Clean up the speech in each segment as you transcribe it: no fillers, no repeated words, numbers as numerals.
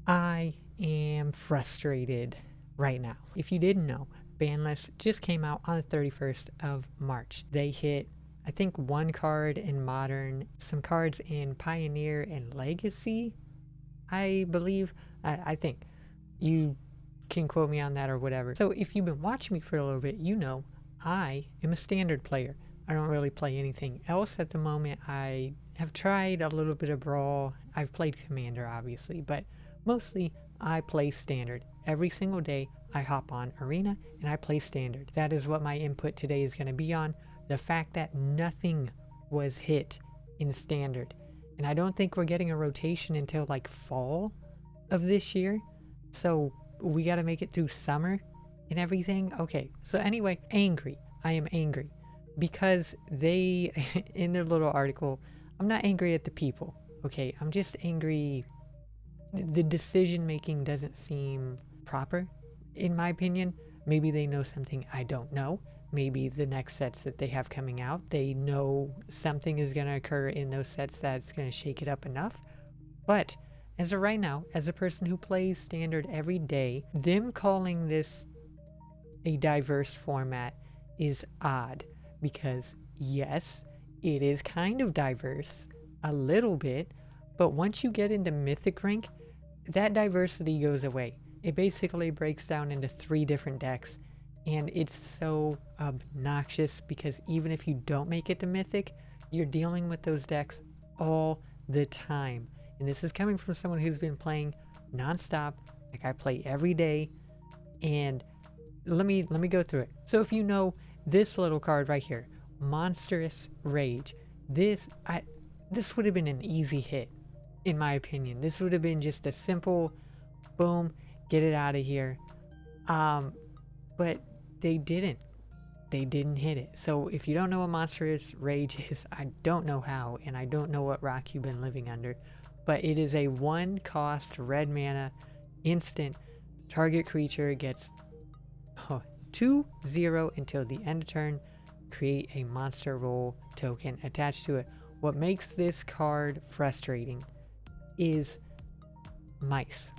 I am frustrated right now. If you didn't know, Banlist just came out on the 31st of March. They hit, I think, one card in Modern, some cards in Pioneer and Legacy, I believe. I think. You can quote me on that or whatever. So if you've been watching me for a little bit, you know I am a standard player. I don't really play anything else at the moment. I have tried a little bit of Brawl. I've played Commander, obviously, but mostly I play standard. Every single day I hop on Arena and I play standard. That is what my input today is going to be on. The fact that nothing was hit in standard. And I don't think we're getting a rotation until like fall of this year. So we got to make it through summer and everything. Okay, so anyway, angry. I am angry because they, in their little article, I'm not angry at the people. Okay, I'm just angry. The decision making doesn't seem proper, in my opinion. Maybe they know something I don't know. Maybe the next sets that they have coming out, they know something is going to occur in those sets that's going to shake it up enough. But as of right now, as a person who plays standard every day, them calling this a diverse format is odd because yes, it is kind of diverse, a little bit, but once you get into Mythic rank, that diversity goes away. It basically breaks down into 3 different decks, and it's so obnoxious because even if you don't make it to Mythic, you're dealing with those decks all the time. And this is coming from someone who's been playing nonstop, like I play every day. And let me go through it. So if you know this little card right here, Monstrous Rage, this would have been an easy hit, in my opinion. This would have been just a simple boom, get it out of here. But they didn't. They didn't hit it. So if you don't know what Monstrous Rage is, I don't know how, and I don't know what rock you've been living under. But it is a 1 cost red mana instant. Target creature gets 2/0 until the end of turn. Create a monster roll token attached to it. What makes this card frustrating is mice.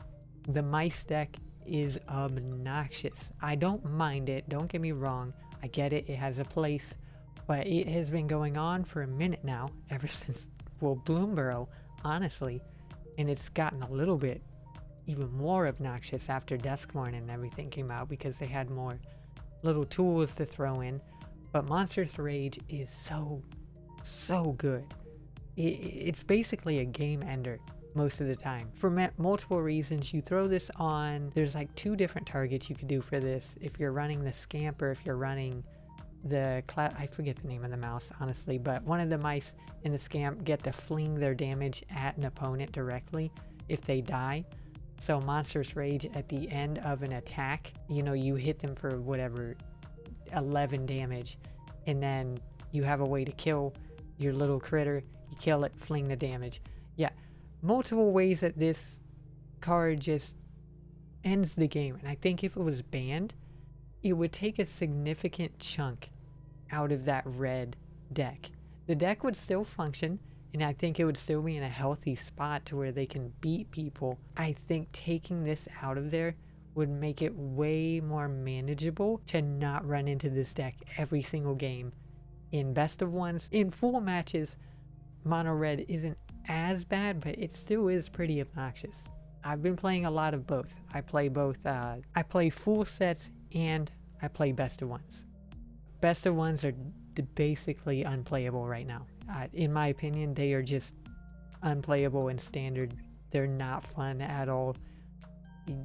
The mice deck is obnoxious. I don't mind it, don't get me wrong. I get it, it has a place, but it has been going on for a minute now, ever since, well, Bloomborough, honestly, and it's gotten a little bit even more obnoxious after Duskmorn and everything came out because they had more little tools to throw in. But Monstrous Rage is so good. It's basically a game ender most of the time for multiple reasons. You throw this on, there's like 2 different targets you could do for this. If you're running the Scamp or if you're running the I forget the name of the mouse, honestly, but one of the mice and the Scamp get to fling their damage at an opponent directly if they die. So Monstrous Rage at the end of an attack, you know, you hit them for whatever 11 damage, and then you have a way to kill your little critter. You kill it, fling the damage. Yeah, multiple ways that this card just ends the game. And I think if it was banned, it would take a significant chunk out of that red deck. The deck would still function, and I think it would still be in a healthy spot to where they can beat people. I think taking this out of there would make it way more manageable to not run into this deck every single game. In best of ones, in full matches, mono red isn't as bad, but it still is pretty obnoxious. I've been playing a lot of both. I play both, I play full sets and I play best of ones. Best of ones are basically unplayable right now. In my opinion, they are just unplayable in standard. They're not fun at all.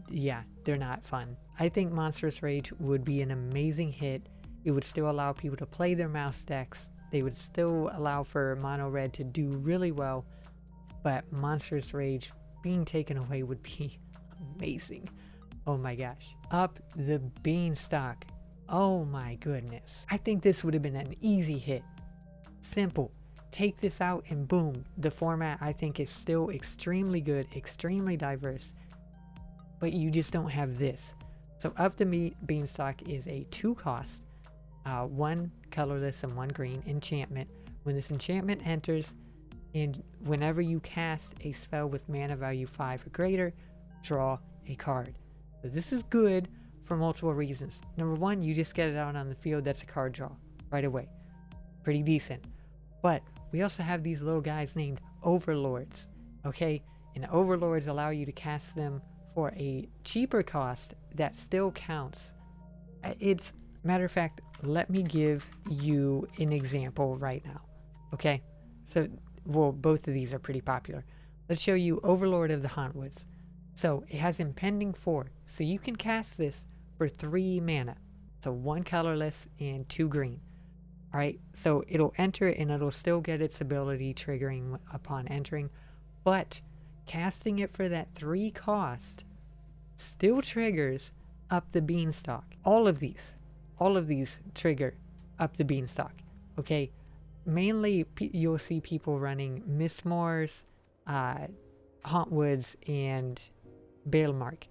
Yeah, they're not fun. I think Monstrous Rage would be an amazing hit. It would still allow people to play their mouse decks. They would still allow for mono red to do really well, but Monstrous Rage being taken away would be amazing. Oh my gosh. Up the beanstalk. Oh my goodness. I think this would have been an easy hit. Simple. Take this out and boom. The format, I think, is still extremely good, extremely diverse, but you just don't have this. So Up the Beanstalk is a 2 cost, 1 colorless and 1 green enchantment. When this enchantment enters, and whenever you cast a spell with mana value 5 or greater, draw a card. So this is good for multiple reasons. Number one, you just get it out on the field. That's a card draw right away. Pretty decent. But we also have these little guys named Overlords. Okay? And Overlords allow you to cast them for a cheaper cost that still counts. It's, matter of fact, let me give you an example right now. Okay? So, well, both of these are pretty popular. Let's show you Overlord of the Hauntwoods. So it has Impending 4. So you can cast this for 3 mana. So 1 colorless and 2 green. Alright, so it'll enter and it'll still get its ability triggering upon entering. But casting it for that 3 cost still triggers up the Beanstalk. All of these trigger up the Beanstalk. Okay, mainly you'll see people running Mistmoors, Hauntwoods, and Balemark.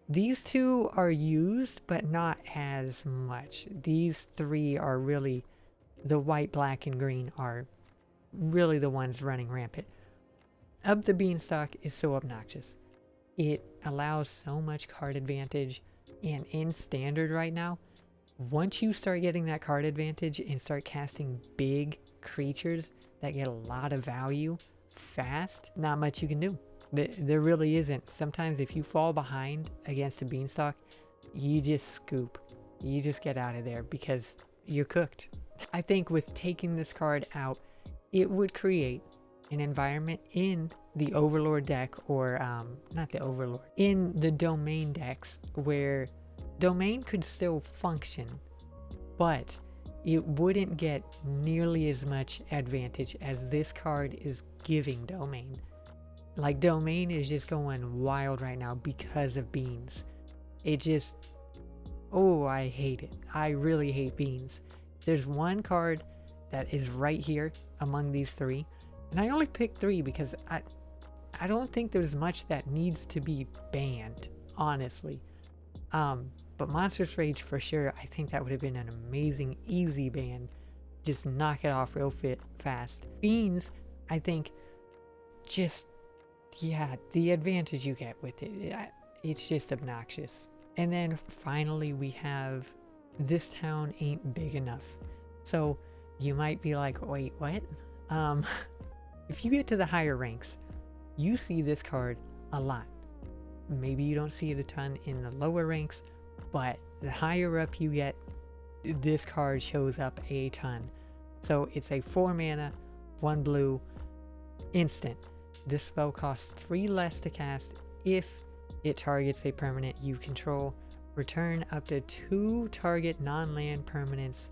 These 2 are used, but not as much. These 3 are really, the white, black, and green are really the ones running rampant. Up the Beanstalk is so obnoxious. It allows so much card advantage, and in Standard right now, once you start getting that card advantage and start casting big creatures that get a lot of value fast, not much you can do. There really isn't. Sometimes if you fall behind against a Beanstalk, you just scoop. You just get out of there because you're cooked. I think with taking this card out, it would create an environment in the Overlord deck, or not the Overlord, in the Domain decks, where Domain could still function, but it wouldn't get nearly as much advantage as this card is giving Domain. Like, Domain is just going wild right now because of Beans. It just, oh, I hate it. I really hate Beans. There's one card that is right here among these 3, and I only picked 3 because I don't think there's much that needs to be banned, honestly. But Monstrous Rage for sure, I think that would have been an amazing, easy ban. Just knock it off real fast. Beans, I think, just, yeah, the advantage you get with it, it's just obnoxious. And then finally we have This Town Ain't Big Enough. So you might be like, wait, what? If you get to the higher ranks, you see this card a lot. Maybe you don't see it a ton in the lower ranks, but the higher up you get, this card shows up a ton. So it's a 4 mana, 1 blue, instant. This spell costs 3 less to cast if it targets a permanent you control. Return up to 2 target non-land permanents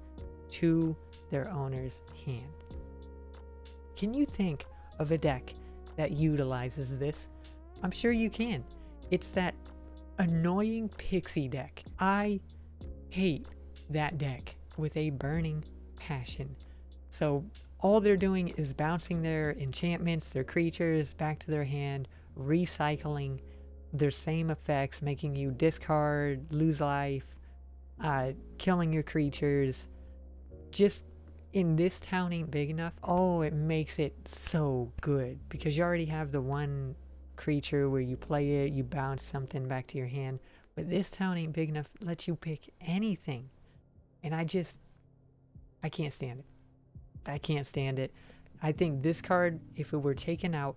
to their owner's hand. Can you think of a deck that utilizes this? I'm sure you can. It's that annoying pixie deck. I hate that deck with a burning passion. So all they're doing is bouncing their enchantments, their creatures back to their hand, recycling their same effects, making you discard, lose life, killing your creatures. Just in This Town Ain't Big Enough, oh, it makes it so good because you already have the one creature where you play it, you bounce something back to your hand. But This Town Ain't Big Enough lets you pick anything. And I can't stand it. I can't stand it. I think this card, if it were taken out,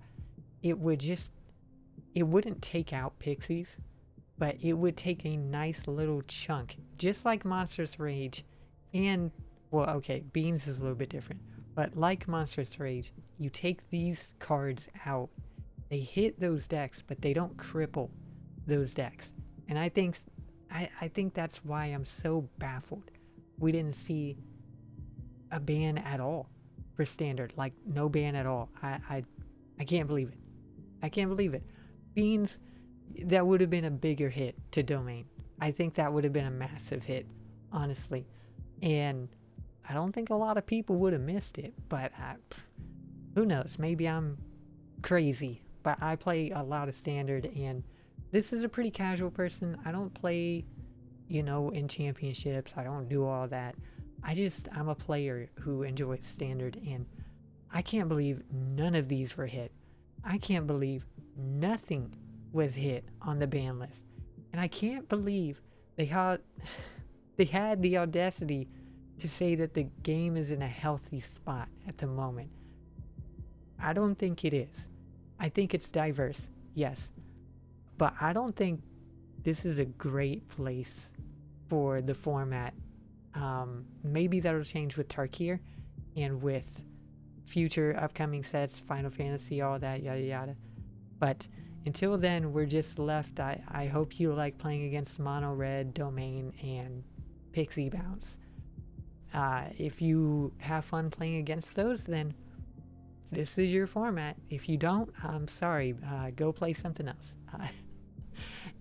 it wouldn't take out pixies, but it would take a nice little chunk, just like Monstrous Rage. And, well, okay, Beans is a little bit different, but like Monstrous Rage, you take these cards out, they hit those decks, but they don't cripple those decks. And I think that's why I'm so baffled we didn't see a ban at all for Standard. Like, no ban at all. I can't believe it. I can't believe it. Beans, that would have been a bigger hit to Domain. I think that would have been a massive hit, honestly. And I don't think a lot of people would have missed it, but who knows? Maybe I'm crazy, but I play a lot of Standard, and this is a pretty casual person. I don't play, in championships. I don't do all that. I'm a player who enjoys Standard, and I can't believe none of these were hit. I can't believe nothing was hit on the ban list. And I can't believe they had the audacity to say that the game is in a healthy spot at the moment. I don't think it is. I think it's diverse, yes. But I don't think this is a great place for the format. Maybe that'll change with Tarkir and with future upcoming sets, Final Fantasy, all that, yada yada. But until then, we're just left. I hope you like playing against Mono Red, Domain, and Pixie Bounce. If you have fun playing against those, then this is your format. If you don't, I'm sorry. Go play something else.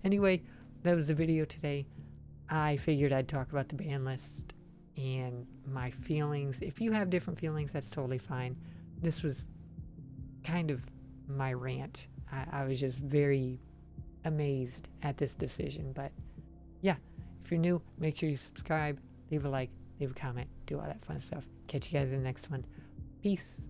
Anyway, that was the video today. I figured I'd talk about the ban list and my feelings. If you have different feelings, that's totally fine. This was kind of my rant. I was just very amazed at this decision. But yeah, if you're new, make sure you subscribe, leave a like, leave a comment, do all that fun stuff. Catch you guys in the next one. Peace.